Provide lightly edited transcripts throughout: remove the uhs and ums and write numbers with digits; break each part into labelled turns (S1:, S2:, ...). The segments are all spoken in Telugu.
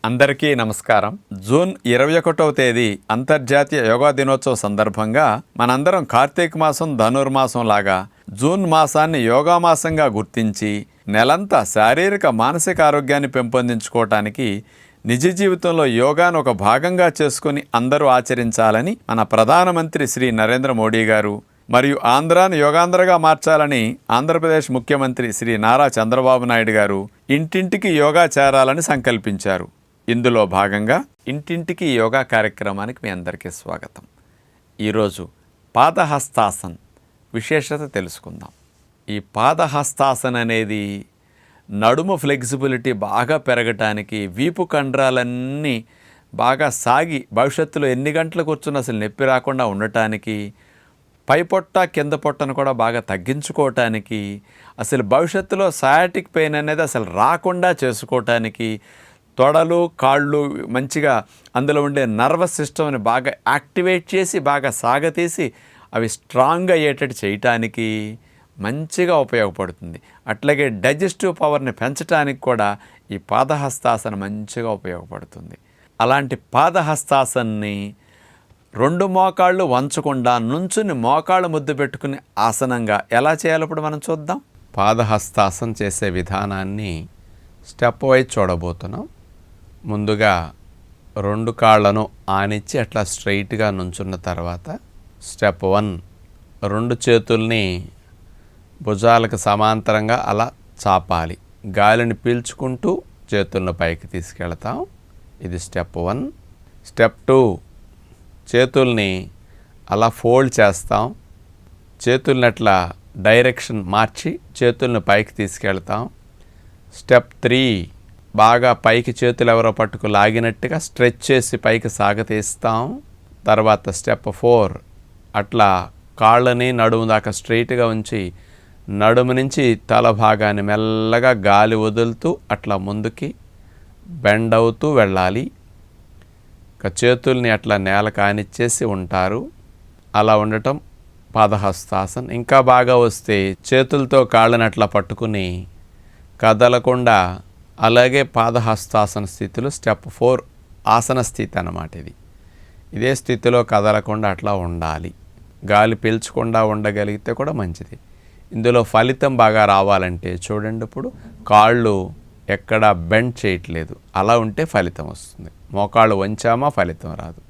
S1: అందరికీ నమస్కారం. జూన్ 21వ తేదీ అంతర్జాతీయ యోగా దినోత్సవ సందర్భంగా మనందరం కార్తీక మాసం ధనుర్మాసం లాగా జూన్ మాసాన్ని యోగా మాసంగా గుర్తించి నెలంతా శారీరక మానసిక ఆరోగ్యాన్ని పెంపొందించుకోవటానికి నిజ జీవితంలో యోగాను ఒక భాగంగా చేసుకుని అందరూ ఆచరించాలని మన ప్రధానమంత్రి శ్రీ నరేంద్ర మోడీ గారు మరియు ఆంధ్రాను యోగాంధ్రగా మార్చాలని ఆంధ్రప్రదేశ్ ముఖ్యమంత్రి శ్రీ నారా చంద్రబాబు నాయుడు గారు ఇంటింటికి యోగా చేరాలని సంకల్పించారు. ఇందులో భాగంగా ఇంటింటికి యోగా కార్యక్రమానికి మీ అందరికీ స్వాగతం. ఈరోజు పాదహస్తాసన్ విశేషత తెలుసుకుందాం. ఈ పాదహస్తాసన్ అనేది నడుము ఫ్లెక్సిబిలిటీ బాగా పెరగటానికి, వీపు కండరాలన్నీ బాగా సాగి భవిష్యత్తులో ఎన్ని గంటలు కూర్చున్న అసలు నొప్పి రాకుండా ఉండటానికి, పై పొట్ట కింద పొట్టను కూడా బాగా తగ్గించుకోవటానికి, అసలు భవిష్యత్తులో సయాటిక్ పెయిన్ అనేది అసలు రాకుండా చేసుకోవటానికి, తొడలు కాళ్ళు మంచిగా అందులో ఉండే నర్వస్ సిస్టమ్ని బాగా యాక్టివేట్ చేసి బాగా సాగతీసి అవి స్ట్రాంగ్ అయ్యేటట్టు చేయటానికి మంచిగా ఉపయోగపడుతుంది. అట్లాగే డైజెస్టివ్ పవర్ని పెంచడానికి కూడా ఈ పాదహస్తాసన మంచిగా ఉపయోగపడుతుంది. అలాంటి పాదహస్తాసన్ని రెండు మోకాళ్ళు వంచకుండా నుంచుని మోకాళ్ళు ముద్దు పెట్టుకుని ఆసనంగా ఎలా చేయాలో ఇప్పుడు మనం చూద్దాం. పాదహస్తాసన చేసే విధానాన్ని స్టెప్ వైజ్ చూడబోతున్నాం. ముందుగా రెండు కాళ్ళను ఆనిచ్చి అట్లా స్ట్రైట్గా నుంచున్న తర్వాత స్టెప్ 1, రెండు చేతుల్ని భుజాలకు సమాంతరంగా అలా చాపాలి. గాలిని పీల్చుకుంటూ చేతులను పైకి తీసుకెళ్తాం. ఇది స్టెప్ 1. స్టెప్ 2, చేతుల్ని అలా ఫోల్డ్ చేస్తాం. చేతుల్ని అట్లా డైరెక్షన్ మార్చి చేతుల్ని పైకి తీసుకెళ్తాం. స్టెప్ 3, బాగా పైకి చేతులు ఎవరో పట్టుకు లాగినట్టుగా స్ట్రెచ్ చేసి పైకి సాగతీస్తాం. తర్వాత స్టెప్ 4, అట్లా కాళ్ళని నడుము దాకా స్ట్రైట్గా ఉంచి నడుము నుంచి తల భాగాన్ని మెల్లగా గాలి వదులుతూ అట్లా ముందుకి బెండ్ అవుతూ వెళ్ళాలి. చేతుల్ని అట్లా నేల కానిచ్చేసి ఉంటారు. అలా ఉండటం పాదహస్తాసన్. ఇంకా బాగా వస్తే చేతులతో కాళ్ళని అట్లా పట్టుకుని కదలకుండా అలాగే పాదహస్తాసన స్థితిలో స్టెప్ 4 ఆసన స్థితి అన్నమాట. ఇదే స్థితిలో కదలకుండా అట్లా ఉండాలి. గాలి పీల్చకుండా ఉండగలిగితే కూడా మంచిది. ఇందులో ఫలితం బాగా రావాలంటే చూడండి, ఇప్పుడు కాళ్ళు ఎక్కడ బెండ్ చేయట్లేదు, అలా ఉంటే ఫలితం వస్తుంది. మోకాళ్ళు వంచామా ఫలితం రాదు.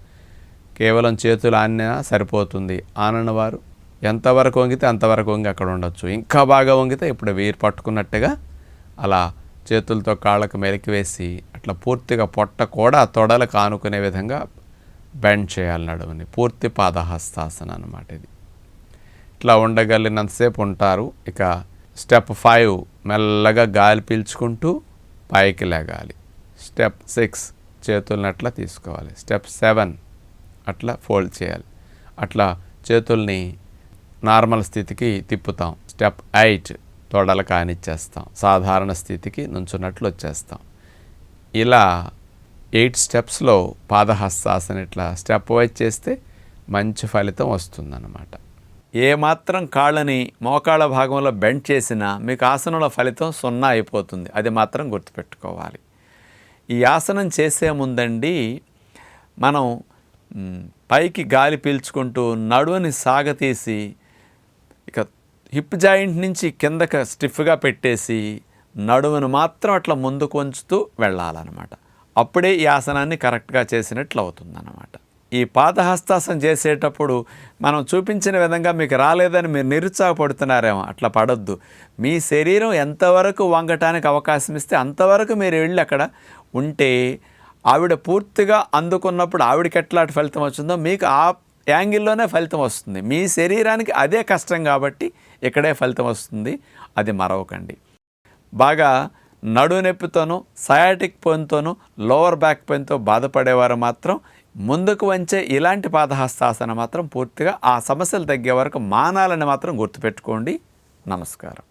S1: కేవలం చేతులు ఆనినా సరిపోతుంది. ఆనని వారు ఎంతవరకు వంగితే అంతవరకు వంగి అక్కడ ఉండొచ్చు. ఇంకా బాగా వంగితే ఇప్పుడు వీరు పట్టుకున్నట్టుగా అలా చేతులతో కాళ్ళకు మెలికి వేసి అట్లా పూర్తిగా పొట్ట కూడా తొడలకు ఆనుకునే విధంగా బెండ్ చేయాలి నడుముని. పూర్తి పాదహస్తాసన అన్నమాట ఇది. ఇట్లా ఉండగలిగినంతసేపు ఉంటారు. ఇక స్టెప్ 5, మెల్లగా గాలి పీల్చుకుంటూ పైకి లేగాలి. స్టెప్ 6, చేతుల్ని అట్లా తీసుకోవాలి. స్టెప్ 7, అట్లా ఫోల్డ్ చేయాలి. అట్లా చేతుల్ని నార్మల్ స్థితికి తిప్పుతాం. స్టెప్ 8, తొడలు కానిచ్చేస్తాం. సాధారణ స్థితికి నుంచున్నట్లు వచ్చేస్తాం. ఇలా 8 స్టెప్స్లో పాదహస్తాసన ఇట్లా స్టెప్ వైజ్ చేస్తే మంచి ఫలితం వస్తుందన్నమాట. ఏమాత్రం కాళ్ళని మోకాళ్ళ భాగంలో బెండ్ చేసినా మీకు ఆసనంలో ఫలితం 0 అయిపోతుంది. అది మాత్రం గుర్తుపెట్టుకోవాలి. ఈ ఆసనం చేసే ముందండి మనం పైకి గాలి పీల్చుకుంటూ నడువుని సాగతీసి ఇక హిప్ జాయింట్ నుంచి కిందకి స్టిఫ్గా పెట్టేసి నడుమును మాత్రం అట్లా ముందుకు వంచుతూ వెళ్ళాలన్నమాట. అప్పుడే ఈ ఆసనాన్ని కరెక్ట్గా చేసినట్లు అవుతుందన్నమాట. ఈ పాదహస్తాసన చేసేటప్పుడు మనం చూపించిన విధంగా మీకు రాలేదని మీరు నిరుత్సాహపడుతున్నారేమో, అట్లా పడొద్దు. మీ శరీరం ఎంతవరకు వంగటానికి అవకాశం ఇస్తే అంతవరకు మీరు వెళ్ళి అక్కడ ఉంటే ఆవిడ పూర్తిగా అందుకున్నప్పుడు ఆవిడకి ఎట్లాంటి ఫలితం వచ్చిందో మీకు ఆ యాంగిల్లోనే ఫలితం వస్తుంది. మీ శరీరానికి అదే కష్టం కాబట్టి ఇక్కడే ఫలితం వస్తుంది. అది మరవకండి. బాగా నడుము నొప్పితోనూ సయాటిక్ పెయిన్తోనూ లోవర్ బ్యాక్ పెయిన్తో బాధపడేవారు మాత్రం ముందుకు వంచే ఇలాంటి పాదహస్తాసన మాత్రం పూర్తిగా ఆ సమస్యలు తగ్గే వరకు మానాలని మాత్రం గుర్తుపెట్టుకోండి. నమస్కారం.